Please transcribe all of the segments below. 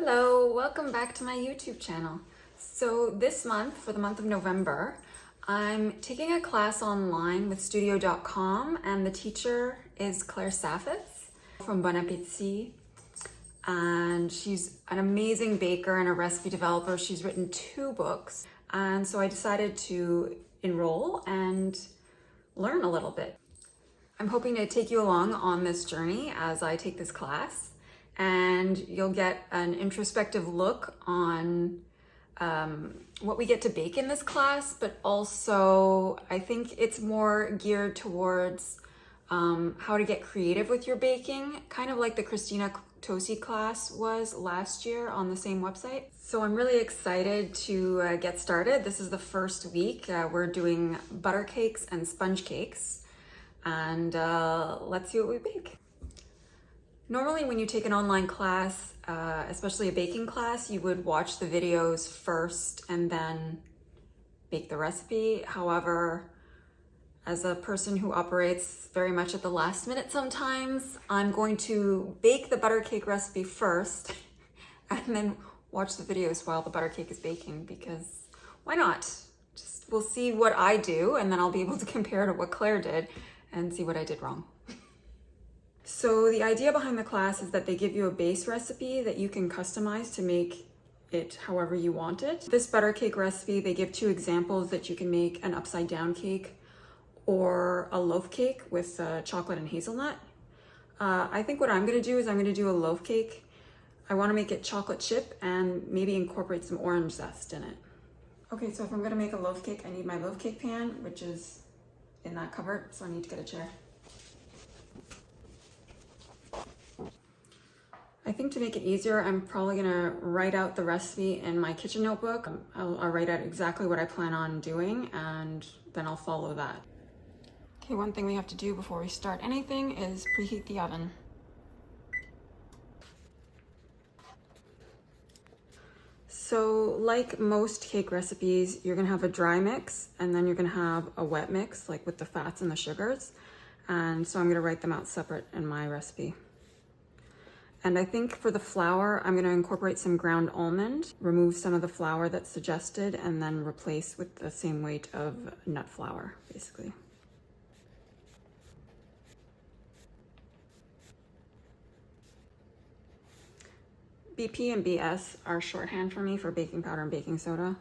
Hello, welcome back to my YouTube channel. So this month, for the month of November, I'm taking a class online with studio.com and the teacher is Claire Saffitz from Bon Appetit. And she's an amazing baker and a recipe developer. She's written 2 books. And so I decided to enroll and learn a little bit. I'm hoping to take you along on this journey as I take this class. And you'll get an introspective look on what we get to bake in this class, but also I think it's more geared towards how to get creative with your baking, kind of like the Christina Tosi class was last year on the same website. So I'm really excited to get started. This is the first week. We're doing butter cakes and sponge cakes, and let's see what we bake. Normally when you take an online class, especially a baking class, you would watch the videos first and then bake the recipe. However, as a person who operates very much at the last minute sometimes, I'm going to bake the butter cake recipe first and then watch the videos while the butter cake is baking, because why not? We'll see what I do and then I'll be able to compare to what Claire did and see what I did wrong. So the idea behind the class is that they give you a base recipe that you can customize to make it however you want it. This butter cake recipe, they give 2 examples that you can make an upside down cake or a loaf cake with chocolate and hazelnut. I think what I'm gonna do is I'm gonna do a loaf cake. I wanna make it chocolate chip and maybe incorporate some orange zest in it. Okay, so if I'm gonna make a loaf cake, I need my loaf cake pan, which is in that cupboard, so I need to get a chair. I think to make it easier, I'm probably gonna write out the recipe in my kitchen notebook. I'll write out exactly what I plan on doing and then I'll follow that. Okay, one thing we have to do before we start anything is preheat the oven. So like most cake recipes, you're gonna have a dry mix and then you're gonna have a wet mix, like with the fats and the sugars. And so I'm gonna write them out separate in my recipe. And I think for the flour, I'm gonna incorporate some ground almond, remove some of the flour that's suggested, and then replace with the same weight of nut flour, basically. BP and BS are shorthand for me for baking powder and baking soda.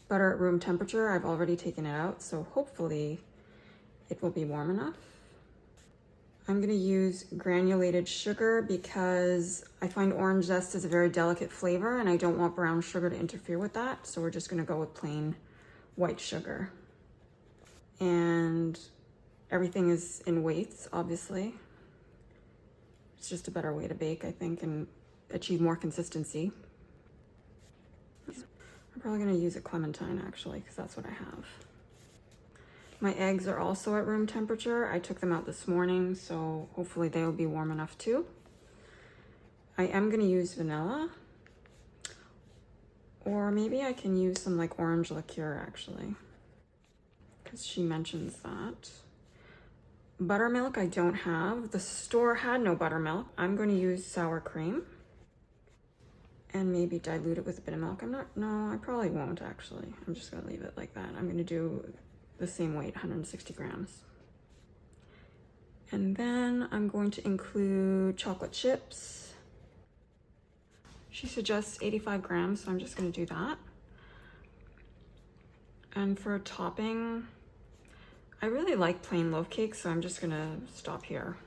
Butter at room temperature, I've already taken it out, so hopefully it will be warm enough. I'm gonna use granulated sugar because I find orange zest is a very delicate flavor and I don't want brown sugar to interfere with that. So we're just gonna go with plain white sugar. And everything is in weights, obviously. It's just a better way to bake, I think, and achieve more consistency. I'm probably gonna use a clementine actually, because that's what I have. My eggs are also at room temperature. I took them out this morning, so hopefully they'll be warm enough too. I am gonna use vanilla, or maybe I can use some like orange liqueur actually, because she mentions that. Buttermilk I don't have. The store had no buttermilk. I'm going to use sour cream and maybe dilute it with a bit of milk. No, I probably won't actually. I'm just gonna leave it like that. I'm gonna do the same weight, 160 grams. And then I'm going to include chocolate chips. She suggests 85 grams, so I'm just gonna do that. And for a topping, I really like plain loaf cakes, so I'm just gonna stop here.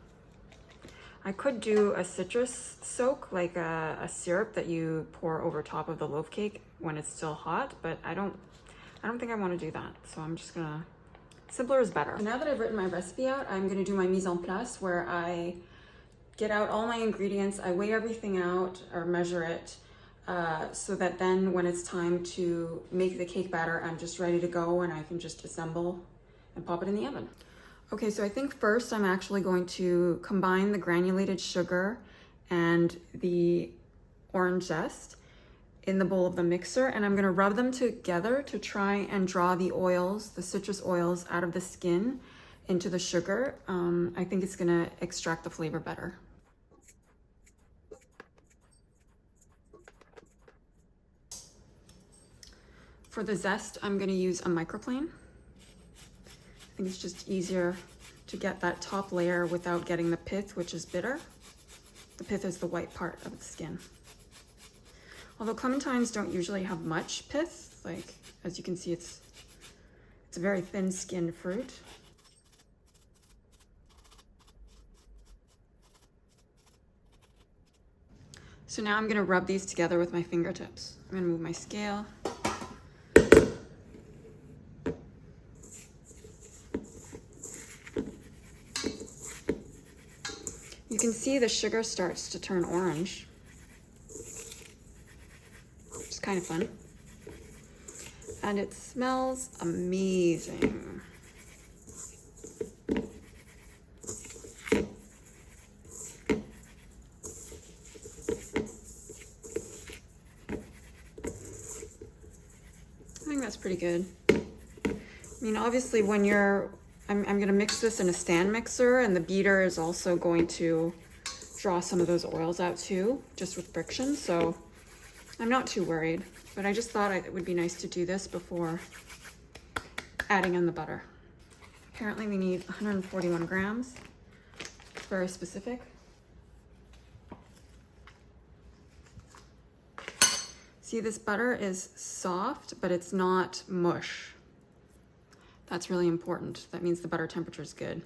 I could do a citrus soak, like a syrup that you pour over top of the loaf cake when it's still hot, but I don't think I want to do that, so I'm just gonna, simpler is better. Now that I've written my recipe out, I'm gonna do my mise en place, where I get out all my ingredients, I weigh everything out or measure it, so that then when it's time to make the cake batter, I'm just ready to go and I can just assemble and pop it in the oven. Okay, so I think first I'm actually going to combine the granulated sugar and the orange zest in the bowl of the mixer, and I'm gonna rub them together to try and draw the oils, the citrus oils, out of the skin into the sugar. I think it's gonna extract the flavor better. For the zest, I'm gonna use a microplane. I think it's just easier to get that top layer without getting the pith, which is bitter. The pith is the white part of the skin. Although clementines don't usually have much pith, like as you can see, it's a very thin-skinned fruit. So now I'm gonna rub these together with my fingertips. I'm gonna move my scale. You can see the sugar starts to turn orange. It's kind of fun. And it smells amazing. I think that's pretty good. I mean, obviously when I'm gonna mix this in a stand mixer, and the beater is also going to draw some of those oils out too, just with friction, so I'm not too worried. But I just thought it would be nice to do this before adding in the butter. Apparently we need 141 grams. It's very specific. See, this butter is soft, but it's not mush. That's really important. That means the butter temperature is good.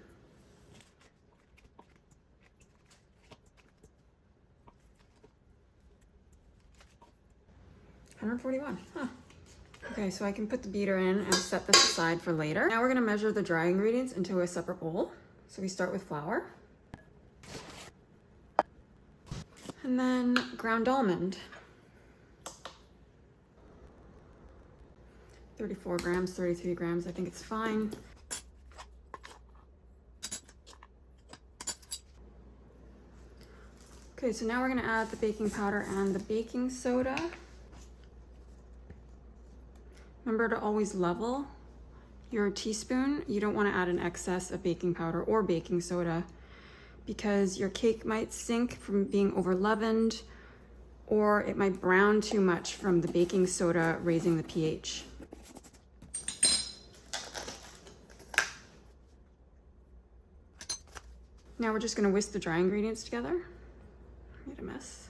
$141, huh. Okay, so I can put the beater in and set this aside for later. Now we're gonna measure the dry ingredients into a separate bowl. So we start with flour. And then ground almond. 34 grams, 33 grams, I think it's fine. Okay, so now we're gonna add the baking powder and the baking soda. Remember to always level your teaspoon. You don't wanna add an excess of baking powder or baking soda because your cake might sink from being over leavened, or it might brown too much from the baking soda raising the pH. Now we're just gonna whisk the dry ingredients together. Made a mess.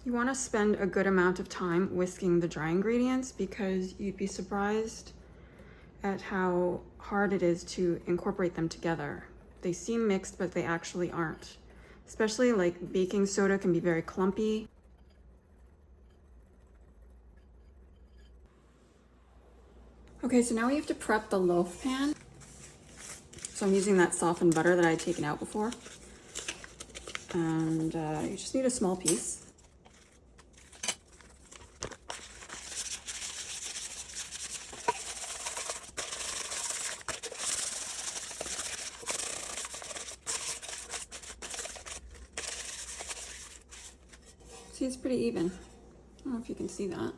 You wanna spend a good amount of time whisking the dry ingredients because you'd be surprised at how hard it is to incorporate them together. They seem mixed, but they actually aren't. Especially like baking soda can be very clumpy. Okay, so now we have to prep the loaf pan. So I'm using that softened butter that I had taken out before. And you just need a small piece. See, it's pretty even. I don't know if you can see that.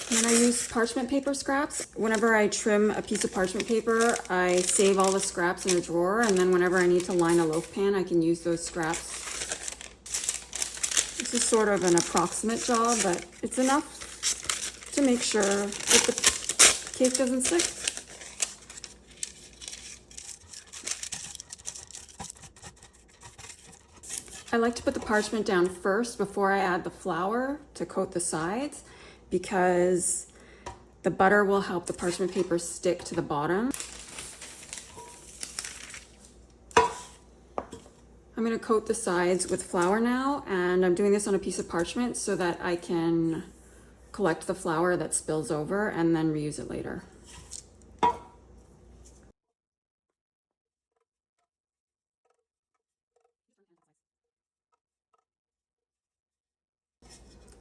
And then I use parchment paper scraps. Whenever I trim a piece of parchment paper, I save all the scraps in a drawer, and then whenever I need to line a loaf pan, I can use those scraps. This is sort of an approximate job, but it's enough to make sure that the cake doesn't stick. I like to put the parchment down first before I add the flour to coat the sides, because the butter will help the parchment paper stick to the bottom. I'm gonna coat the sides with flour now, and I'm doing this on a piece of parchment so that I can collect the flour that spills over and then reuse it later.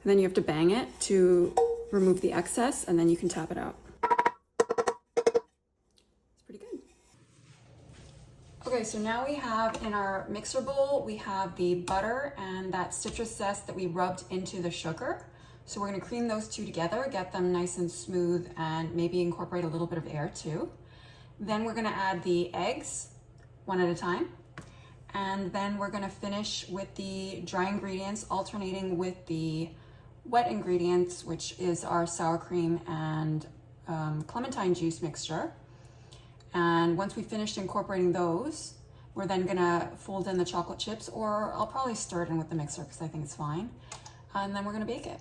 And then you have to bang it to remove the excess, and then you can tap it out. It's pretty good. Okay, so now we have in our mixer bowl, we have the butter and that citrus zest that we rubbed into the sugar. So we're gonna cream those two together, get them nice and smooth, and maybe incorporate a little bit of air too. Then we're gonna add the eggs one at a time. And then we're gonna finish with the dry ingredients, alternating with the wet ingredients, which is our sour cream and clementine juice mixture. And once we finished incorporating those, we're then gonna fold in the chocolate chips, or I'll probably stir it in with the mixer because I think it's fine. And then we're gonna bake it.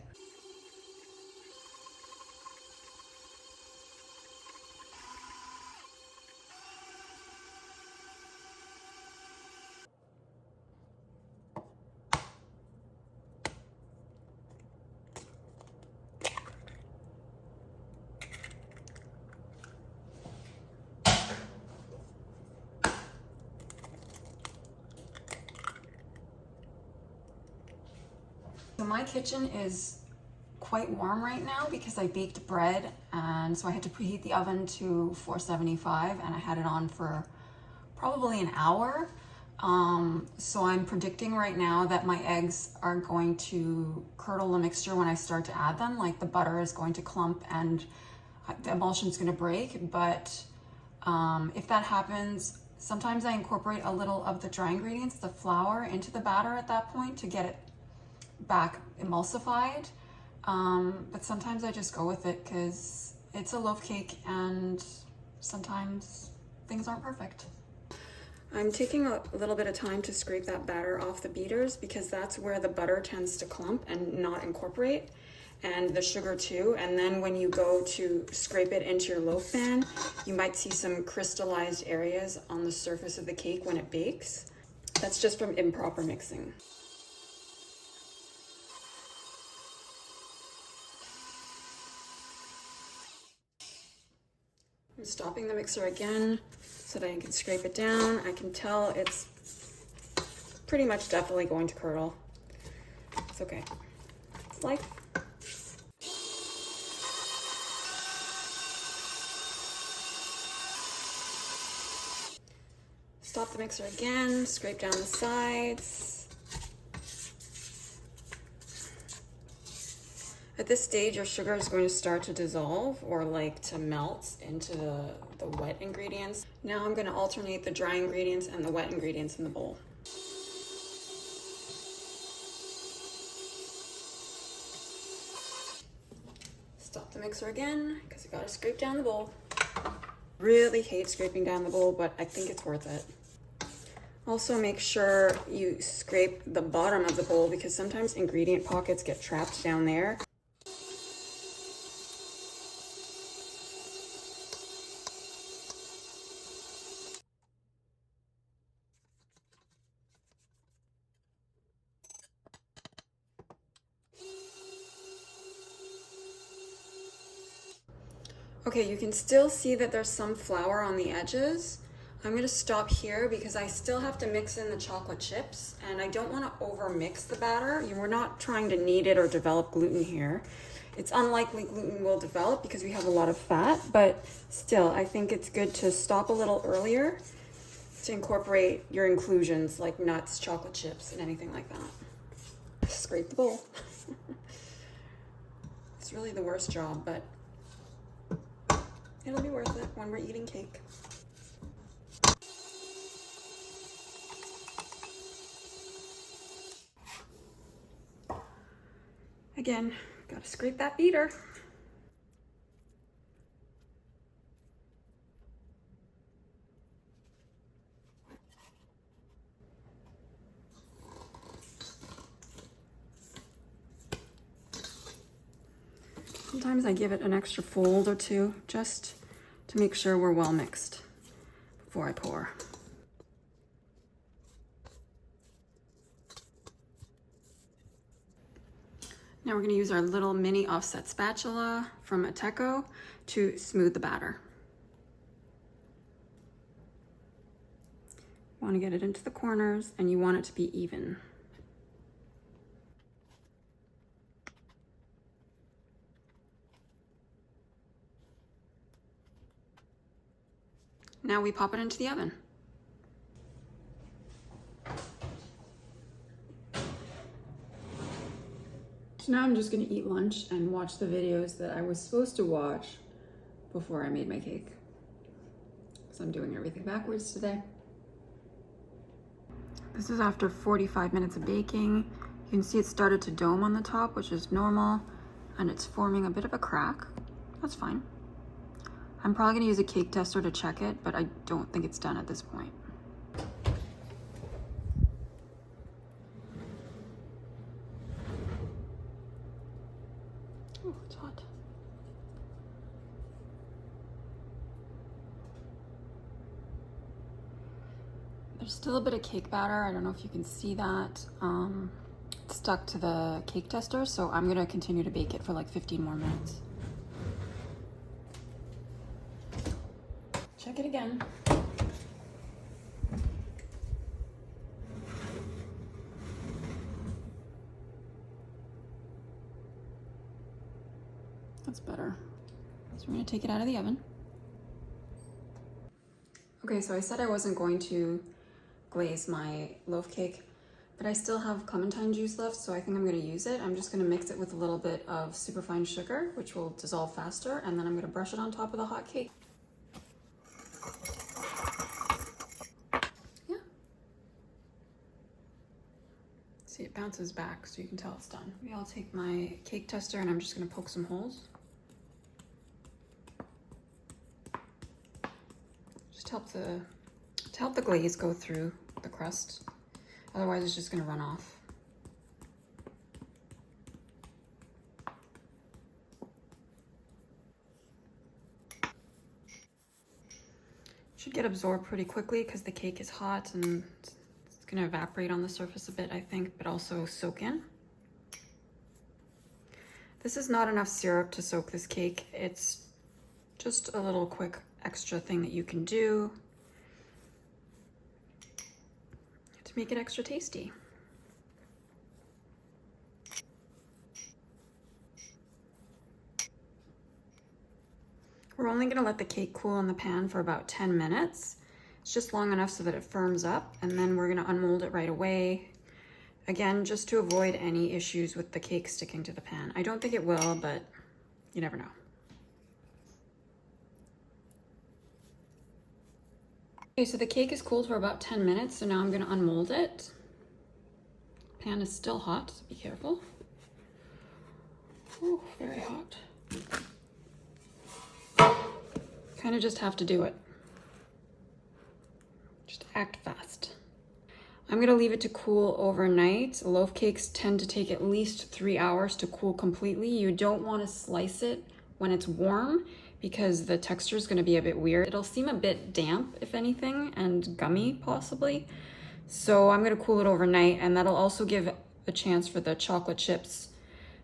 So my kitchen is quite warm right now because I baked bread, and so I had to preheat the oven to 475, and I had it on for probably an hour. So I'm predicting right now that my eggs are going to curdle the mixture when I start to add them. Like the butter is going to clump and the emulsion is going to break. But if that happens, sometimes I incorporate a little of the dry ingredients, the flour, into the batter at that point to get it back emulsified. But sometimes I just go with it because it's a loaf cake and sometimes things aren't perfect. I'm taking a little bit of time to scrape that batter off the beaters because that's where the butter tends to clump and not incorporate, and the sugar too. And then when you go to scrape it into your loaf pan, you might see some crystallized areas on the surface of the cake when it bakes. That's just from improper mixing. I'm stopping the mixer again so that I can scrape it down. I can tell it's pretty much definitely going to curdle. It's okay. It's life. Stop the mixer again, scrape down the sides. At this stage, your sugar is going to start to dissolve or like to melt into the wet ingredients. Now I'm going to alternate the dry ingredients and the wet ingredients in the bowl. Stop the mixer again because you got to scrape down the bowl. Really hate scraping down the bowl, but I think it's worth it. Also make sure you scrape the bottom of the bowl because sometimes ingredient pockets get trapped down there. Okay, you can still see that there's some flour on the edges. I'm gonna stop here because I still have to mix in the chocolate chips and I don't wanna over mix the batter. We're not trying to knead it or develop gluten here. It's unlikely gluten will develop because we have a lot of fat, but still, I think it's good to stop a little earlier to incorporate your inclusions like nuts, chocolate chips, and anything like that. Scrape the bowl. It's really the worst job, but it'll be worth it when we're eating cake. Again, gotta scrape that beater. Sometimes I give it an extra fold or two just to make sure we're well mixed before I pour. Now we're going to use our little mini offset spatula from Ateco to smooth the batter. You want to get it into the corners and you want it to be even. Now we pop it into the oven. So now I'm just gonna eat lunch and watch the videos that I was supposed to watch before I made my cake. So I'm doing everything backwards today. This is after 45 minutes of baking. You can see it started to dome on the top, which is normal, and it's forming a bit of a crack. That's fine. I'm probably gonna use a cake tester to check it, but I don't think it's done at this point. Oh, it's hot. There's still a bit of cake batter. I don't know if you can see that. It's stuck to the cake tester, so I'm gonna continue to bake it for like 15 more minutes. Check it again. That's better. So we're gonna take it out of the oven. Okay, so I said I wasn't going to glaze my loaf cake, but I still have clementine juice left, so I think I'm gonna use it. I'm just gonna mix it with a little bit of superfine sugar, which will dissolve faster, and then I'm gonna brush it on top of the hot cake. Yeah. See, it bounces back, so you can tell it's done. Maybe I'll take my cake tester and I'm just gonna poke some holes. Just to help the glaze go through the crust. Otherwise it's just gonna run off. Should get absorbed pretty quickly because the cake is hot and it's gonna evaporate on the surface a bit, I think, but also soak in. This is not enough syrup to soak this cake. It's just a little quick extra thing that you can do to make it extra tasty. We're only gonna let the cake cool in the pan for about 10 minutes. It's just long enough so that it firms up, and then we're gonna unmold it right away. Again, just to avoid any issues with the cake sticking to the pan. I don't think it will, but you never know. Okay, so the cake is cooled for about 10 minutes, so now I'm gonna unmold it. Pan is still hot, so be careful. Oh, very hot. Kind of just have to do it. Just act fast. I'm gonna leave it to cool overnight. Loaf cakes tend to take at least 3 hours to cool completely. You don't wanna slice it when it's warm because the texture is gonna be a bit weird. It'll seem a bit damp, if anything, and gummy possibly. So I'm gonna cool it overnight, and that'll also give a chance for the chocolate chips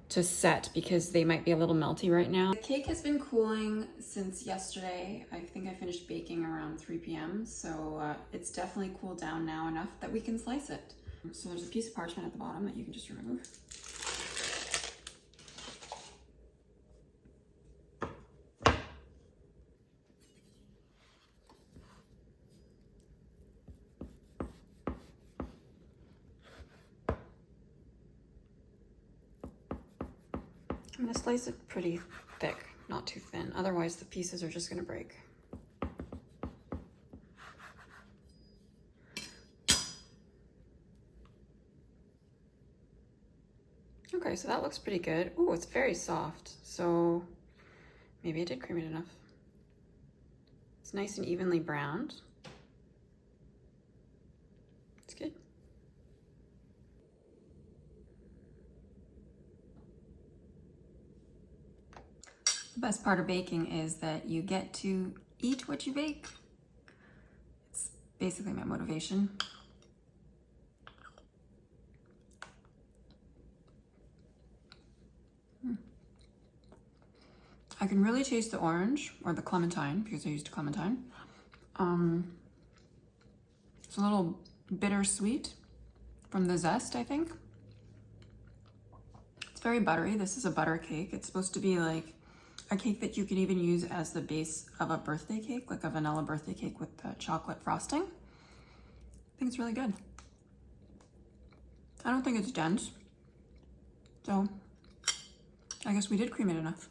to set because they might be a little melty right now. The cake has been cooling since yesterday. I think I finished baking around 3 p.m. So it's definitely cooled down now enough that we can slice it. So there's a piece of parchment at the bottom that you can just remove. I'm gonna slice it pretty thick, not too thin. Otherwise the pieces are just gonna break. Okay, so that looks pretty good. Ooh, it's very soft. So maybe I did cream it enough. It's nice and evenly browned. It's good. The best part of baking is that you get to eat what you bake. It's basically my motivation. I can really taste the orange or the clementine because I used clementine. It's a little bittersweet from the Zest, I think. It's very buttery. This is a butter cake. It's supposed to be like a cake that you could even use as the base of a birthday cake, like a vanilla birthday cake with the chocolate frosting. I think it's really good. I don't think it's dense. So I guess we did cream it enough.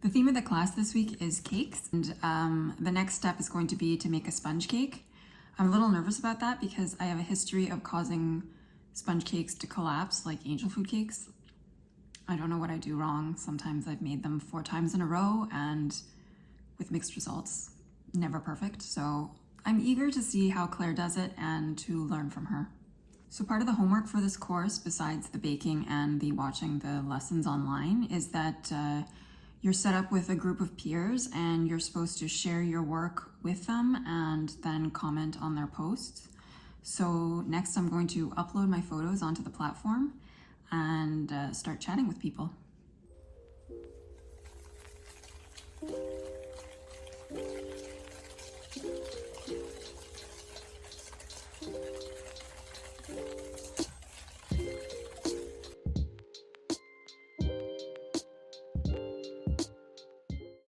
The theme of the class this week is cakes, and the next step is going to be to make a sponge cake. I'm a little nervous about that because I have a history of causing sponge cakes to collapse like angel food cakes. I don't know what I do wrong. Sometimes I've made them 4 times in a row and with mixed results. Never perfect. So I'm eager to see how Claire does it and to learn from her. So part of the homework for this course, besides the baking and the watching the lessons online, is that you're set up with a group of peers and you're supposed to share your work with them and then comment on their posts. So next I'm going to upload my photos onto the platform and start chatting with people.